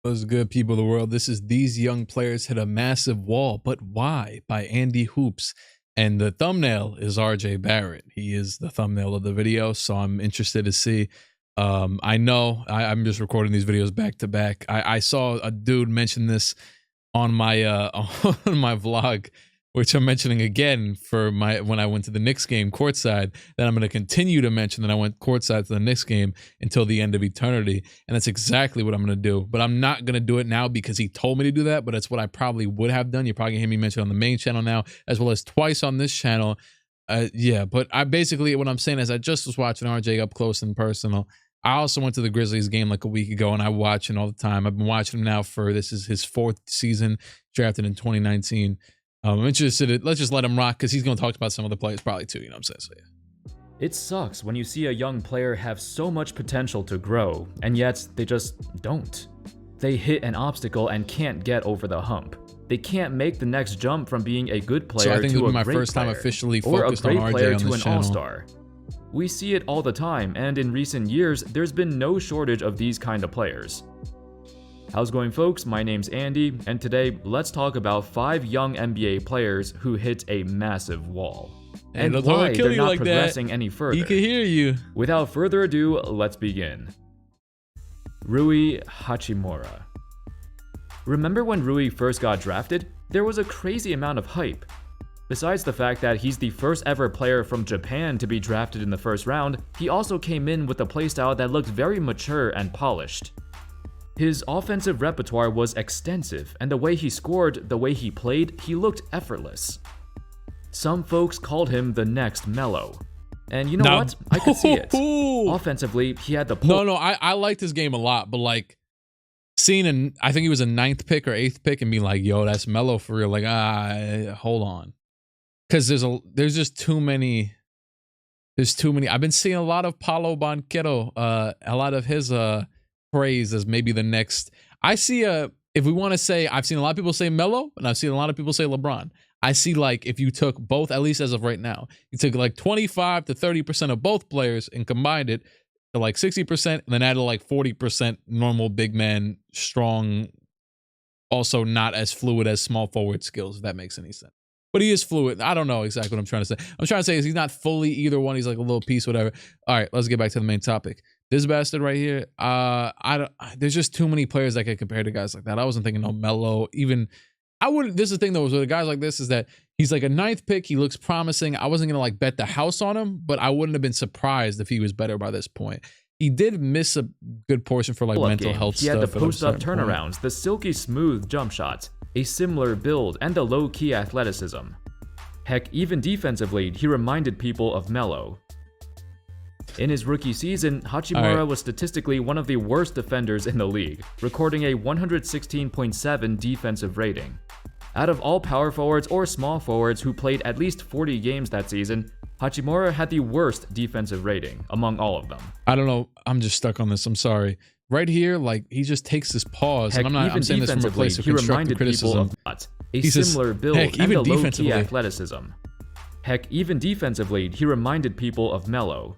What's good, people of the world? This is These Young Players Hit a Massive Wall, but Why? By Andy Hoops. And the thumbnail is RJ Barrett. He is the thumbnail of the video, so I'm interested to see. I know I'm just recording these videos back to back. I saw a dude mention this on my on my vlog, which I'm mentioning again for when I went to the Knicks game courtside. Then I'm going to continue to mention that I went courtside to the Knicks game until the end of eternity, and that's exactly what I'm going to do. But I'm not going to do it now because he told me to do that. But it's what I probably would have done. You're probably gonna hear me mention on the main channel now, as well as twice on this channel. Yeah, but I basically what I'm saying is I just was watching RJ up close and personal. I also went to the Grizzlies game like a week ago, and I watch him all the time. I've been watching him now for this is his 4th season, drafted in 2019. I'm interested in, let's just let him rock because he's going to talk about some of the players probably too, you know what I'm saying? So yeah. It sucks when you see a young player have so much potential to grow, and yet they just don't. They hit an obstacle and can't get over the hump. They can't make the next jump from being a good player so I think to this a my great first player, time officially or a focused on great RJ player on to this an channel. all-star. We see it all the time, and in recent years, there's been no shortage of these kind of players. How's it going, folks? My name's Andy, and today let's talk about 5 young NBA players who hit a massive wall, and why they're not progressing any further. He can hear you. Without further ado, let's begin. Rui Hachimura. Remember when Rui first got drafted? There was a crazy amount of hype. Besides the fact that he's the first ever player from Japan to be drafted in the first round, he also came in with a playstyle that looked very mature and polished. His offensive repertoire was extensive, and the way he scored, the way he played, he looked effortless. Some folks called him the next Melo. And you know what? I could see it. Offensively, he had the pull. No, I liked his game a lot, but like seeing I think he was a 9th pick or 8th pick and being like, yo, that's Melo for real. Like, hold on. Because there's just too many. There's too many. I've been seeing a lot of Paulo Banchero, a lot of his praise as maybe the next. I see if we want to say, I've seen a lot of people say Melo, and I've seen a lot of people say LeBron. I see like if you took both, at least as of right now, you took like 25 to 30% of both players and combined it to like 60%, and then added like 40% normal big man, strong, also not as fluid as small forward skills, if that makes any sense. But he is fluid. I don't know exactly what I'm trying to say. I'm trying to say is he's not fully either one. He's like a little piece, whatever. All right, let's get back to the main topic. This bastard right here, there's just too many players that get compared to guys like that. I wasn't thinking no Melo. Even I wouldn't. This is the thing though, with guys like this is that he's like a 9th pick. He looks promising. I wasn't gonna like bet the house on him, but I wouldn't have been surprised if he was better by this point. He did miss a good portion for like mental health stuff. He had the post-up turnarounds, the silky smooth jump shots, a similar build, and the low-key athleticism. Heck, even defensively, he reminded people of Melo. In his rookie season, Hachimura was statistically one of the worst defenders in the league, recording a 116.7 defensive rating. Out of all power forwards or small forwards who played at least 40 games that season, Hachimura had the worst defensive rating among all of them. I don't know. I'm just stuck on this. I'm sorry. Right here, like he just takes this pause. Heck, and I'm saying this from a place of constructive criticism. A similar build and a low-key athleticism. Heck, even defensively, he reminded people of Melo.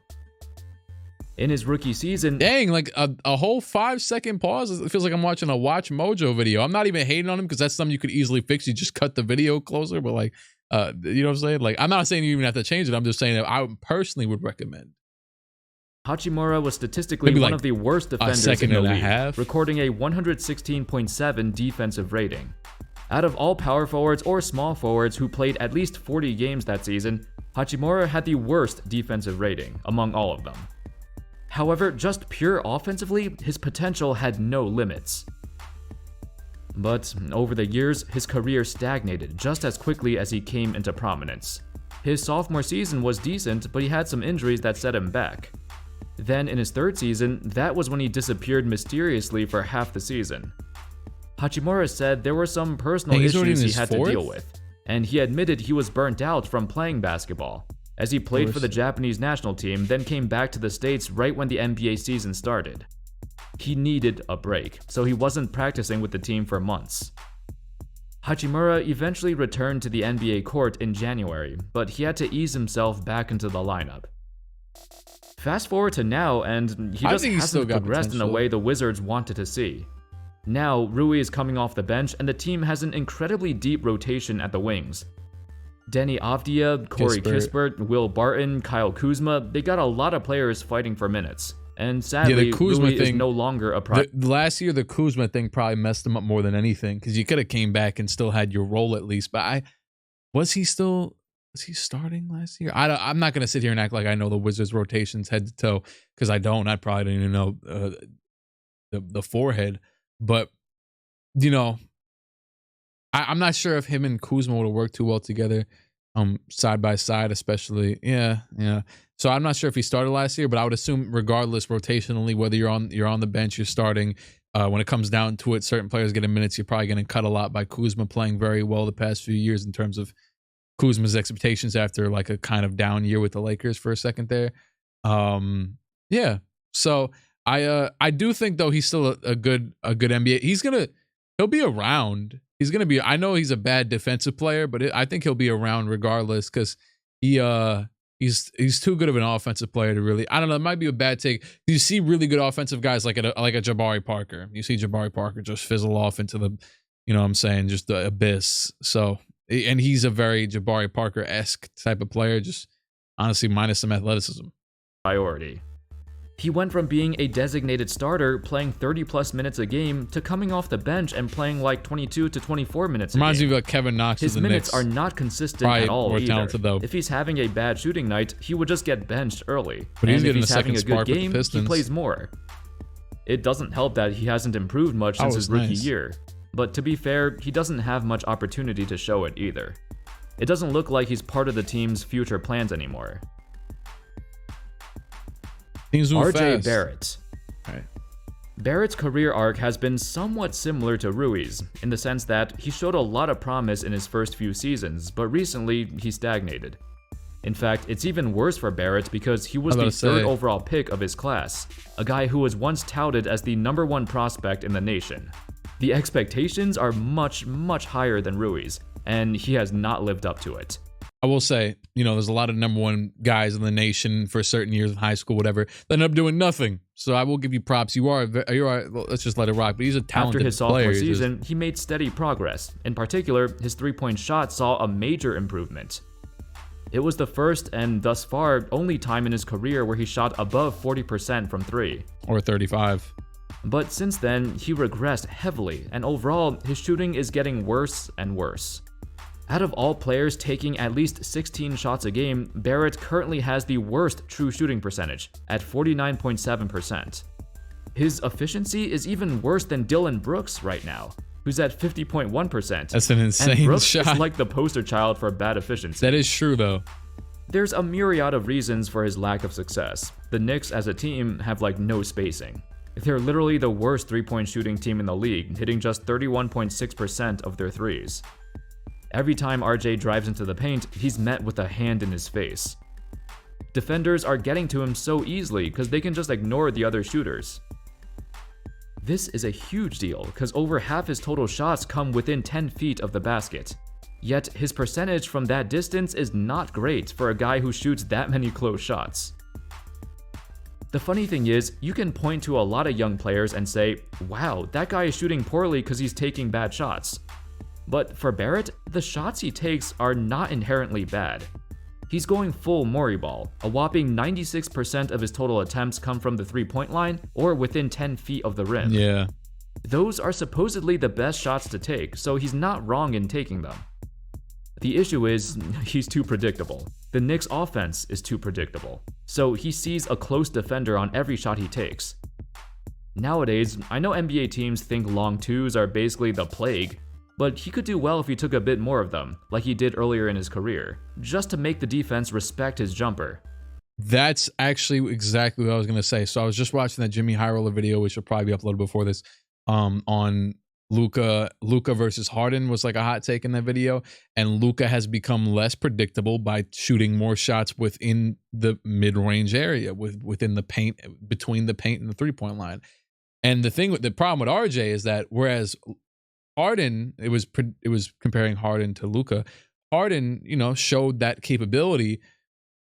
In his rookie season, dang, like a whole 5-second pause. It feels like I'm watching a Watch Mojo video. I'm not even hating on him because that's something you could easily fix. You just cut the video closer, but like, you know what I'm saying? Like, I'm not saying you even have to change it. I'm just saying that I personally would recommend. Hachimura was statistically one of the worst defenders in the league, recording a 116.7 defensive rating. Out of all power forwards or small forwards who played at least 40 games that season, Hachimura had the worst defensive rating among all of them. However, just pure offensively, his potential had no limits. But over the years, his career stagnated just as quickly as he came into prominence. His sophomore season was decent, but he had some injuries that set him back. Then in his 3rd season, that was when he disappeared mysteriously for half the season. Hachimura said there were some personal issues he had to deal with, and he admitted he was burnt out from playing basketball, as he played for the Japanese national team, then came back to the States right when the NBA season started. He needed a break, so he wasn't practicing with the team for months. Hachimura eventually returned to the NBA court in January, but he had to ease himself back into the lineup. Fast forward to now, and he just hasn't progressed in the way the Wizards wanted to see. Now, Rui is coming off the bench, and the team has an incredibly deep rotation at the wings. Denny Avdia, Corey Kispert, Will Barton, Kyle Kuzma, they got a lot of players fighting for minutes. And sadly, the Kuzma Rui thing, is no longer a priority. Last year, the Kuzma thing probably messed him up more than anything, because you could have came back and still had your role at least. But was he starting last year? I'm not going to sit here and act like I know the Wizards rotations head to toe, because I don't. I probably don't even know the forehead. But, you know, I'm not sure if him and Kuzma would have worked too well together, side by side, especially. Yeah. So I'm not sure if he started last year, but I would assume regardless, rotationally, whether you're on the bench, you're starting. When it comes down to it, certain players getting minutes, you're probably getting cut a lot by Kuzma playing very well the past few years in terms of Kuzma's expectations after like a kind of down year with the Lakers for a second there. Yeah. So I do think though he's still a good NBA. He'll be around. I know he's a bad defensive player, but I think he'll be around regardless, because he's too good of an offensive player to really. I don't know. It might be a bad take. You see really good offensive guys like a Jabari Parker. You see Jabari Parker just fizzle off into the, you know what I'm saying, just the abyss. So, and he's a very Jabari Parker-esque type of player, just honestly minus some athleticism. Priority. He went from being a designated starter, playing 30-plus minutes a game, to coming off the bench and playing like 22 to 24 minutes a game. Reminds me of like Kevin Knox. His minutes are not consistent at all more either. Talented, though. If he's having a bad shooting night, he would just get benched early. But and if he's having a good game, he plays more. It doesn't help that he hasn't improved much since his rookie year. But to be fair, he doesn't have much opportunity to show it either. It doesn't look like he's part of the team's future plans anymore. RJ Barrett. Right. Barrett's career arc has been somewhat similar to Rui's, in the sense that he showed a lot of promise in his first few seasons, but recently he stagnated. In fact, it's even worse for Barrett because he was the third overall pick of his class, a guy who was once touted as the #1 prospect in the nation. The expectations are much, much higher than Rui's, and he has not lived up to it. I will say, you know, there's a lot of #1 guys in the nation for certain years in high school, whatever, that end up doing nothing. So I will give you props. You are well, let's just let it rock. But he's a talented player. After his sophomore season, he made steady progress. In particular, his three-point shot saw a major improvement. It was the first and thus far only time in his career where he shot above 40% from three. Or 35. But since then, he regressed heavily, and overall, his shooting is getting worse and worse. Out of all players taking at least 16 shots a game, Barrett currently has the worst true shooting percentage at 49.7%. His efficiency is even worse than Dylan Brooks right now, who's at 50.1%. That's an insane and Brooks shot. Is like the poster child for bad efficiency. That is true, though. There's a myriad of reasons for his lack of success. The Knicks as a team have like no spacing. They're literally the worst three-point shooting team in the league, hitting just 31.6% of their threes. Every time RJ drives into the paint, he's met with a hand in his face. Defenders are getting to him so easily because they can just ignore the other shooters. This is a huge deal because over half his total shots come within 10 feet of the basket. Yet his percentage from that distance is not great for a guy who shoots that many close shots. The funny thing is, you can point to a lot of young players and say, wow, that guy is shooting poorly because he's taking bad shots. But for Barrett, the shots he takes are not inherently bad. He's going full Morey ball. A whopping 96% of his total attempts come from the three-point line or within 10 feet of the rim. Yeah. Those are supposedly the best shots to take, so he's not wrong in taking them. The issue is, he's too predictable. The Knicks' offense is too predictable, so he sees a close defender on every shot he takes. Nowadays, I know NBA teams think long twos are basically the plague, but he could do well if he took a bit more of them, like he did earlier in his career, just to make the defense respect his jumper. That's actually exactly what I was going to say. So I was just watching that Jimmy High Roller video, which will probably be uploaded before this, on Luka versus Harden was like a hot take in that video. And Luka has become less predictable by shooting more shots within the mid-range area, within the paint, between the paint and the three-point line. And the problem with RJ is that whereas Harden, it was comparing Harden to Luka. Harden, showed that capability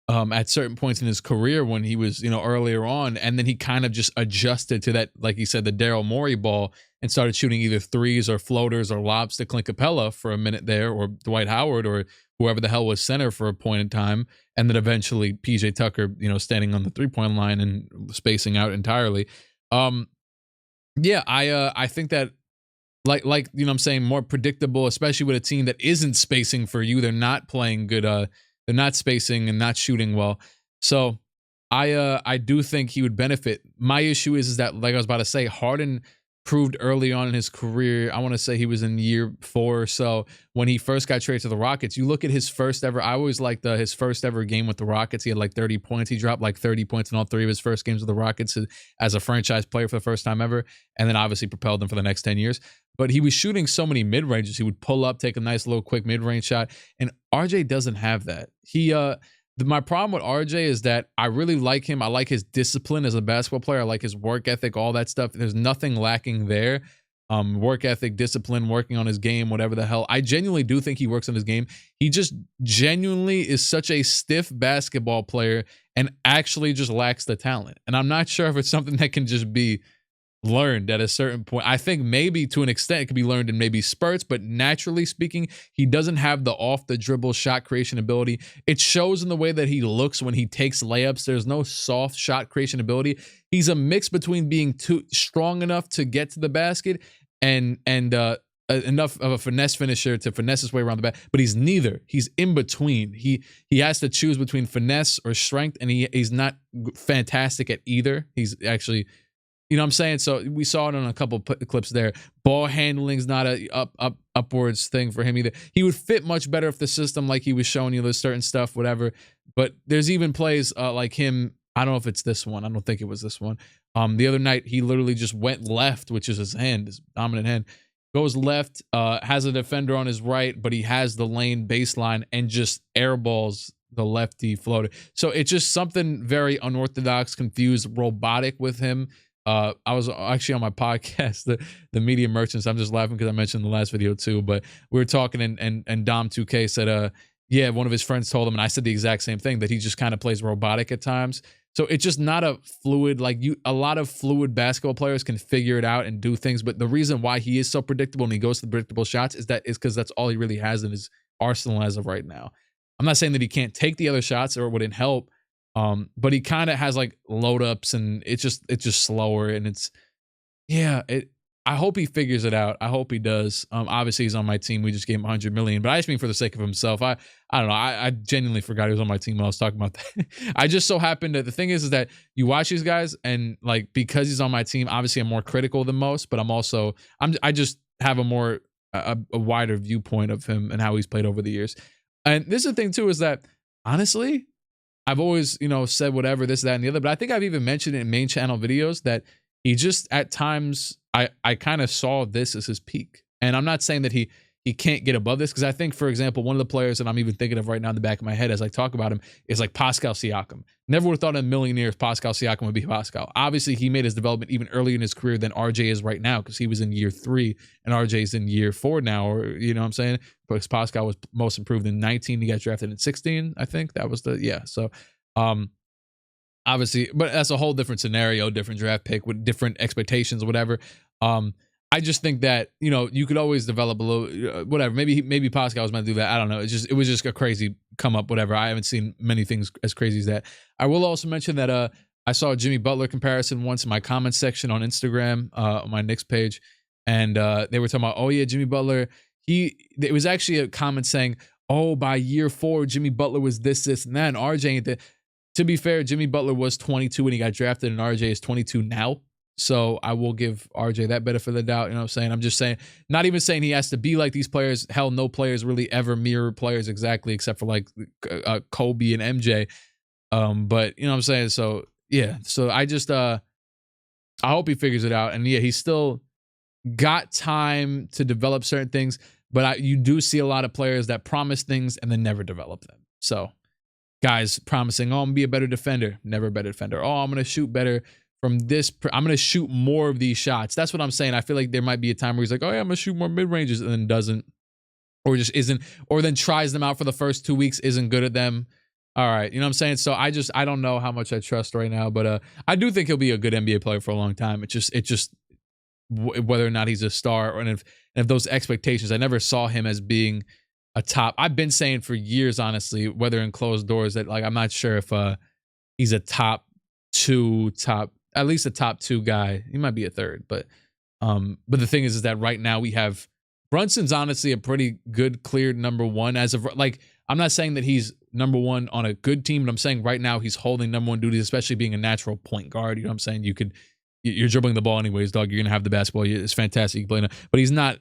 at certain points in his career when he was, earlier on, and then he kind of just adjusted to that, like you said, the Daryl Morey ball, and started shooting either threes or floaters or lobs to Clint Capella for a minute there, or Dwight Howard or whoever the hell was center for a point in time, and then eventually PJ Tucker, standing on the 3-point line and spacing out entirely. Yeah, I think that like I'm saying, more predictable, especially with a team that isn't spacing for you. They're not playing good. They're not spacing and not shooting well. So I do think he would benefit. My issue is that, like I was about to say, Harden proved early on in his career, I want to say he was in year 4 or so, when he first got traded to the Rockets. You look at his first ever, I always liked his first ever game with the Rockets. He had like 30 points. He dropped like 30 points in all 3 of his first games with the Rockets as a franchise player for the first time ever, and then obviously propelled them for the next 10 years. But he was shooting so many mid-ranges. He would pull up, take a nice little quick mid-range shot, and RJ doesn't have that. My problem with RJ is that I really like him. I like his discipline as a basketball player. I like his work ethic, all that stuff. There's nothing lacking there. Work ethic, discipline, working on his game, whatever the hell. I genuinely do think he works on his game. He just genuinely is such a stiff basketball player and actually just lacks the talent. And I'm not sure if it's something that can just be learned at a certain point. I think maybe to an extent it could be learned in maybe spurts, but naturally speaking, he doesn't have the off the dribble shot creation ability. It shows in the way that he looks when he takes layups. There's no soft shot creation ability. He's a mix between being too strong enough to get to the basket and enough of a finesse finisher to finesse his way around the back, but he's neither. He's in between. He has to choose between finesse or strength, and he's not fantastic at either. He's actually, you know what I'm saying? So we saw it on a couple clips there. Ball handling's not a upwards thing for him either. He would fit much better if the system, like he was showing you, there's certain stuff, whatever. But there's even plays like him. I don't know if it's this one. I don't think it was this one. The other night, he literally just went left, which is his hand, his dominant hand. Goes left, has a defender on his right, but he has the lane baseline and just airballs the lefty floater. So it's just something very unorthodox, confused, robotic with him. I was actually on my podcast, the Media Merchants. I'm just laughing because I mentioned in the last video too, but we were talking and Dom 2K said, yeah, one of his friends told him, and I said the exact same thing, that he just kind of plays robotic at times. So it's just not a fluid, a lot of fluid basketball players can figure it out and do things. But the reason why he is so predictable and he goes to the predictable shots is because that's all he really has in his arsenal as of right now. I'm not saying that he can't take the other shots or it wouldn't help. But he kind of has like load ups, and it's just slower, and I hope he figures it out. I hope he does. Obviously he's on my team. We just gave him $100 million, but I just mean for the sake of himself. I don't know. I genuinely forgot he was on my team when I was talking about that. I just so happened that the thing is that you watch these guys, and like, because he's on my team, obviously I'm more critical than most, but I just have a wider viewpoint of him and how he's played over the years. And this is the thing too, is that honestly, I've always, said whatever, this, that, and the other, but I think I've even mentioned it in main channel videos that he just, at times, I kind of saw this as his peak. And I'm not saying that he can't get above this, because I think, for example, one of the players that I'm even thinking of right now in the back of my head as I talk about him is like Pascal Siakam. Never would have thought in a million years Pascal Siakam would be Pascal. Obviously, he made his development even earlier in his career than RJ is right now, because he was in year 3 and RJ is in year 4 now, or you know what I'm saying? Because Pascal was most improved in 19. He got drafted in 16, I think. That was So, obviously, but that's a whole different scenario, different draft pick with different expectations, whatever. I just think that, you could always develop a little, whatever. Maybe Pascal was meant to do that. I don't know. It was just a crazy come up, whatever. I haven't seen many things as crazy as that. I will also mention that I saw a Jimmy Butler comparison once in my comments section on Instagram, on my Knicks page, and they were talking about, oh yeah, Jimmy Butler. It was actually a comment saying, oh, by year 4, Jimmy Butler was this, and that, and RJ ain't that. To be fair, Jimmy Butler was 22 when he got drafted, and RJ is 22 now. So I will give RJ that benefit of the doubt. You know what I'm saying? I'm just saying, not even saying he has to be like these players. Hell, no players really ever mirror players exactly, except for like Kobe and MJ. But you know what I'm saying? So yeah. So I just I hope he figures it out. And yeah, he's still got time to develop certain things. But you do see a lot of players that promise things and then never develop them. So guys promising, oh, I'm going to be a better defender. Never a better defender. Oh, I'm going to shoot better from this. I'm going to shoot more of these shots. That's what I'm saying. I feel like there might be a time where he's like, oh, yeah, I'm going to shoot more mid-ranges, and then doesn't, or just isn't, or then tries them out for the first 2 weeks, isn't good at them. All right. You know what I'm saying? So I don't know how much I trust right now, but I do think he'll be a good NBA player for a long time. It just whether or not he's a star, or if those expectations. I never saw him as being a top. I've been saying for years, honestly, whether in closed doors, that like I'm not sure if he's a at least a top 2 guy. He might be a third, but the thing is that right now we have Brunson's honestly a pretty good cleared number 1 as of like. I'm not saying that he's number 1 on a good team, but I'm saying right now he's holding number 1 duties, especially being a natural point guard. You know what I'm saying? You're dribbling the ball anyways, dog. You're gonna have the basketball. It's fantastic. You play, but he's not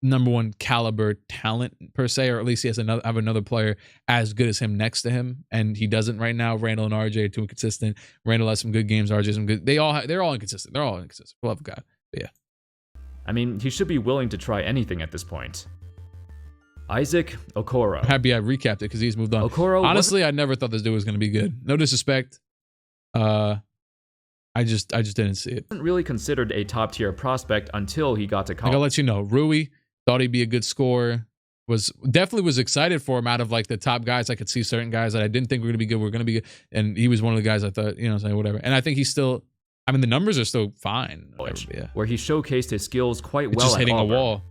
number 1 caliber talent per se, or at least he has another player as good as him next to him, and he doesn't right now. Randall and RJ are too inconsistent. Randall has some good games. RJ some good. They're all inconsistent. They're all inconsistent. For love of God. But yeah. I mean, he should be willing to try anything at this point. Isaac Okoro. I'm happy I recapped it because he's moved on. Okoro, honestly, I never thought this dude was going to be good. No disrespect. I just didn't see it. Wasn't really considered a top tier prospect until he got to college. I'll let you know. Rui thought he'd be a good scorer. Was excited for him out of like the top guys. I could see certain guys that I didn't think were going to be good. We're going to be good, and he was one of the guys I thought, saying whatever. And I think he's still. I mean, the numbers are still fine. Where he showcased his skills quite well. Just hitting a wall.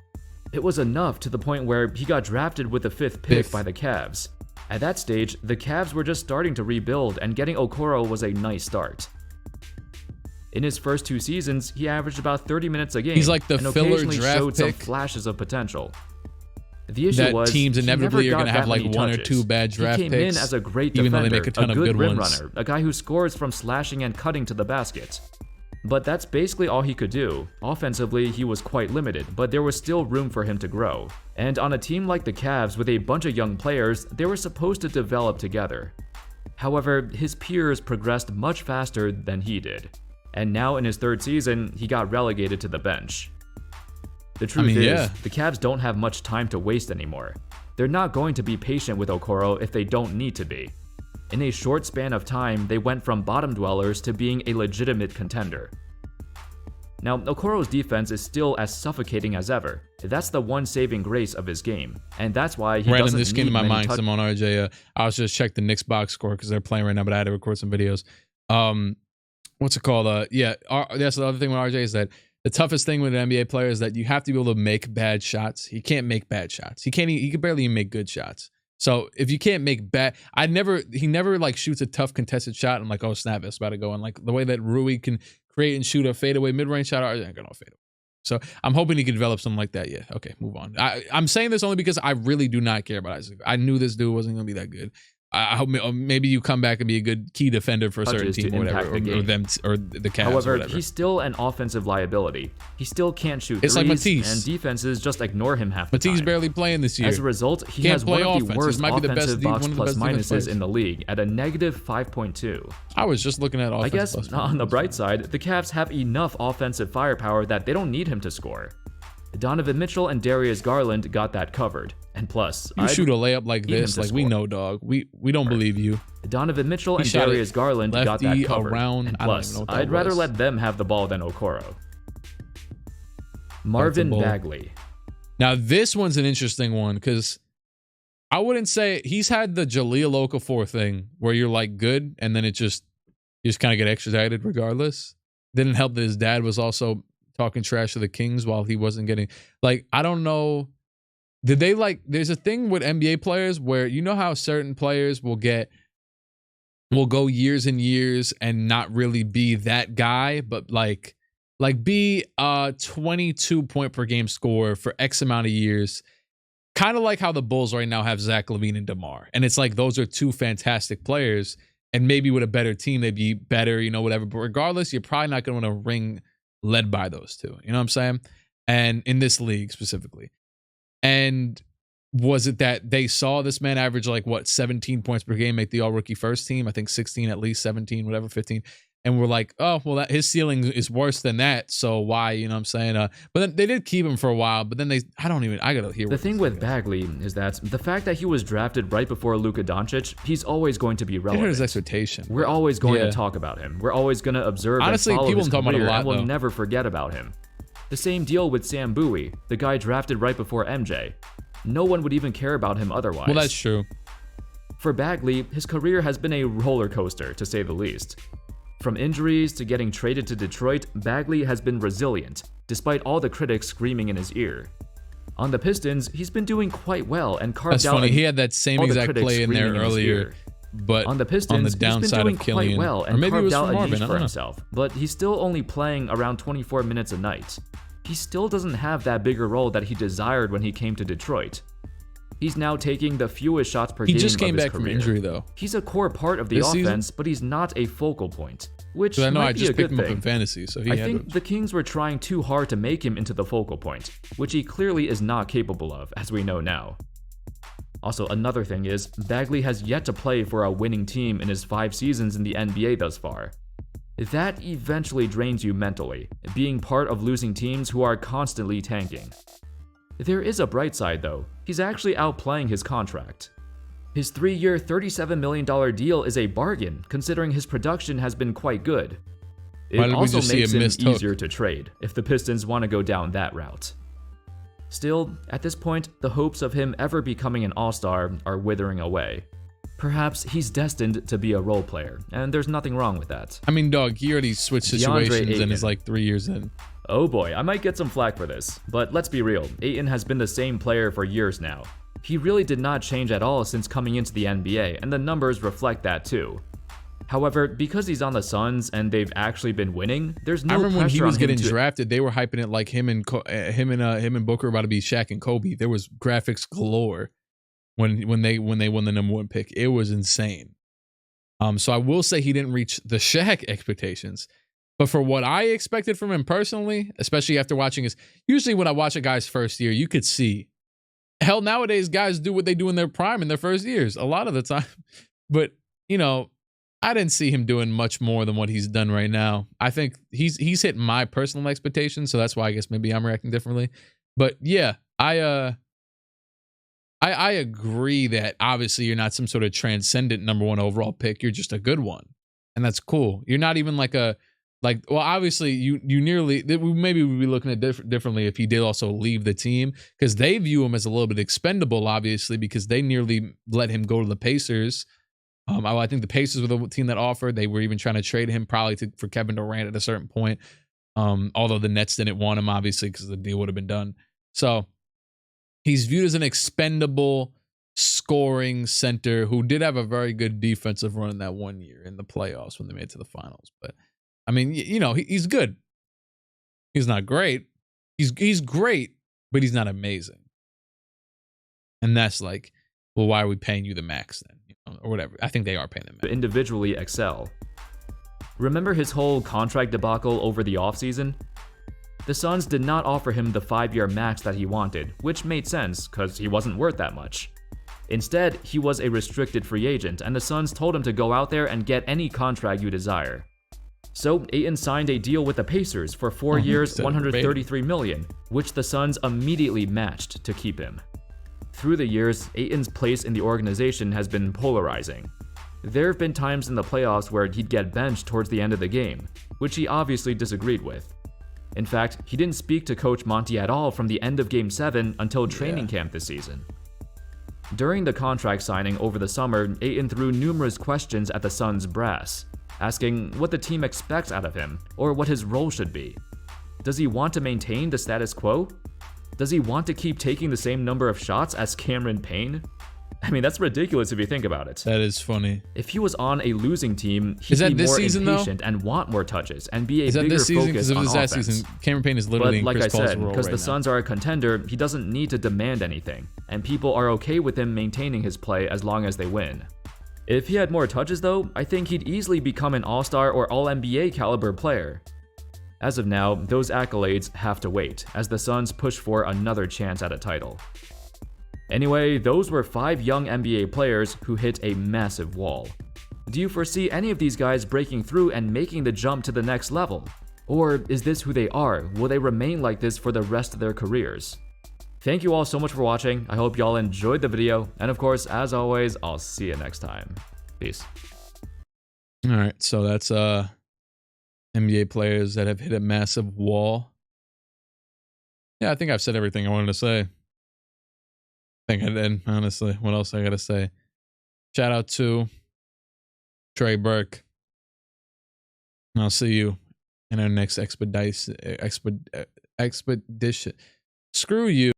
It was enough to the point where he got drafted with the 5th pick by the Cavs. At that stage, the Cavs were just starting to rebuild, and getting Okoro was a nice start. In his first 2 seasons, he averaged about 30 minutes a game. He's like the and filler occasionally draft showed pick some flashes of potential. The issue that was teams inevitably are going to have like 1 or touches. 2 bad draft picks. He picks, came in as a great even defender, though they make a ton of good rim ones. runner, a guy who scores from slashing and cutting to the basket. But that's basically all he could do. Offensively, he was quite limited, but there was still room for him to grow. And on a team like the Cavs with a bunch of young players, they were supposed to develop together. However, his peers progressed much faster than he did. And now in his 3rd season, he got relegated to the bench. The truth is, the Cavs don't have much time to waste anymore. They're not going to be patient with Okoro if they don't need to be. In a short span of time, they went from bottom dwellers to being a legitimate contender. Now, Okoro's defense is still as suffocating as ever. That's the one saving grace of his game, and that's why he doesn't this need came to my many mind. I'm on RJ. I was just check the Knicks box score because they're playing right now, but I had to record some videos. What's it called? That's the other thing with RJ is that the toughest thing with an NBA player is that you have to be able to make bad shots. He can't make bad shots. He can barely even make good shots. So if you can't make bad, he never like shoots a tough contested shot. I'm like, oh snap, it's about to go. And like the way that Rui can create and shoot a fadeaway mid-range shot, I ain't gonna fade away. So I'm hoping he can develop something like that. Yeah. Okay, move on. I'm saying this only because I really do not care about Isaac. I knew this dude wasn't gonna be that good. I hope maybe you come back and be a good key defender for a certain team or whatever, or the Cavs. However, or whatever. He's still an offensive liability. He still can't shoot it's threes, like Matisse. And defenses just ignore him half the time. Matisse barely playing this year. As a result, he has one of the worst offensive box plus minuses in the league at a negative 5.2. I was just looking at offensive. I guess on the bright side, the Cavs have enough offensive firepower that they don't need him to score. Donovan Mitchell and Darius Garland got that covered. And plus, you shoot a layup like this, like we know, dog. We don't believe you. Donovan Mitchell and Darius Garland got that covered. And plus, I'd rather let them have the ball than Okoro. Marvin Bagley. Now this one's an interesting one because I wouldn't say he's had the Jahlil Okafor thing where you're like good and then you just kind of get extradited regardless. Didn't help that his dad was also talking trash to the Kings while he wasn't getting, like, I don't know. Did they like, there's a thing with NBA players where you know how certain players will go years and years and not really be that guy, but like be a 22 point per game scorer for X amount of years. Kind of like how the Bulls right now have Zach LaVine and DeMar. And it's like, those are 2 fantastic players and maybe with a better team, they'd be better, whatever. But regardless, you're probably not going to win a ring led by those 2. You know what I'm saying? And in this league specifically. And was it that they saw this man average 17 points per game, make the all-rookie first team? I think 16 at least, 17, whatever, 15. And we're like, oh, well, his ceiling is worse than that. So why, you know what I'm saying? But then they did keep him for a while, but then I got to hear. The thing with Bagley is that the fact that he was drafted right before Luka Doncic, he's always going to be relevant. It hurt his expectation. We're always going to talk about him. We're always going to observe Honestly, and follow people his talk about it a lot, and we'll never forget about him. The same deal with Sam Bowie, the guy drafted right before MJ. No one would even care about him otherwise. Well, that's true. For Bagley, his career has been a roller coaster, to say the least. From injuries to getting traded to Detroit, Bagley has been resilient, despite all the critics screaming in his ear. On the Pistons, he's been doing quite well and carved out. That's funny. He had that same exact play in there earlier, but on the Pistons, the downside he's been doing of Killian, quite well or and maybe it carved was out a Marvin, niche for himself. But he's still only playing around 24 minutes a night. He still doesn't have that bigger role that he desired when he came to Detroit. He's now taking the fewest shots per game of his career. He just came back from injury, though. He's a core part of the offense, but he's not a focal point, which I know might I be just a good picked him thing. up in fantasy, so I think the Kings were trying too hard to make him into the focal point, which he clearly is not capable of, as we know now. Also, another thing is, Bagley has yet to play for a winning team in his 5 seasons in the NBA thus far. That eventually drains you mentally, being part of losing teams who are constantly tanking. There is a bright side though, he's actually outplaying his contract. His 3-year, $37 million deal is a bargain considering his production has been quite good. It also makes him easier to trade if the Pistons want to go down that route. Still, at this point, the hopes of him ever becoming an all-star are withering away. Perhaps he's destined to be a role player, and there's nothing wrong with that. I mean, dog, he already switched situations and is like 3 years in. Oh boy, I might get some flack for this, but let's be real, Ayton has been the same player for years now. He really did not change at all since coming into the NBA, and the numbers reflect that too. However, because he's on the Suns and they've actually been winning, there's no pressure on him. I remember when he was getting drafted, they were hyping it like him and Booker were about to be Shaq and Kobe. There was graphics galore when they won the #1 pick. It was insane. So I will say he didn't reach the Shaq expectations. But for what I expected from him personally, especially after watching his, usually when I watch a guy's first year, you could see. Hell, nowadays guys do what they do in their prime in their first years a lot of the time. But, you know, I didn't see him doing much more than what he's done right now. I think he's hit my personal expectations, so that's why I guess maybe I'm reacting differently. But yeah, I agree that obviously you're not some sort of transcendent #1 overall pick. You're just a good one, and that's cool. You're not even well, obviously you nearly, maybe we'd be looking at differently if he did also leave the team, because they view him as a little bit expendable, obviously, because they nearly let him go to the Pacers. I think the Pacers were the team that offered. They were even trying to trade him probably for Kevin Durant at a certain point. Although the Nets didn't want him, obviously, because the deal would have been done. So he's viewed as an expendable scoring center who did have a very good defensive run in that 1 year in the playoffs when they made it to the finals. But I mean, you know, he's good. He's not great. He's great, but he's not amazing. And that's like, well, why are we paying you the max then? Or whatever. I think they are paying him to individually excel. Remember his whole contract debacle over the offseason? The Suns did not offer him the 5-year max that he wanted, which made sense because he wasn't worth that much. Instead, he was a restricted free agent, and the Suns told him to go out there and get any contract you desire. So Ayton signed a deal with the Pacers for 4 years, $133 million, which the Suns immediately matched to keep him. Through the years, Ayton's place in the organization has been polarizing. There have been times in the playoffs where he'd get benched towards the end of the game, which he obviously disagreed with. In fact, he didn't speak to Coach Monty at all from the end of Game 7 until training camp this season. During the contract signing over the summer, Ayton threw numerous questions at the Suns brass, asking what the team expects out of him or what his role should be. Does he want to maintain the status quo? Does he want to keep taking the same number of shots as Cameron Payne? I mean, that's ridiculous if you think about it. That is funny. If he was on a losing team, he'd be more impatient and want more touches and be a bigger focus on offense. Season, Cameron Payne is literally in Chris Paul's role right now. But like I said, because the Suns are a contender, he doesn't need to demand anything, and people are okay with him maintaining his play as long as they win. If he had more touches though, I think he'd easily become an all-star or all-NBA caliber player. As of now, those accolades have to wait, as the Suns push for another chance at a title. Anyway, those were 5 young NBA players who hit a massive wall. Do you foresee any of these guys breaking through and making the jump to the next level? Or is this who they are? Will they remain like this for the rest of their careers? Thank you all so much for watching. I hope y'all enjoyed the video, and of course, as always, I'll see you next time. Peace. All right, so that's NBA players that have hit a massive wall. Yeah, I think I've said everything I wanted to say. I think I did, honestly. What else I gotta say? Shout out to Trey Burke. And I'll see you in our next expedition. Screw you.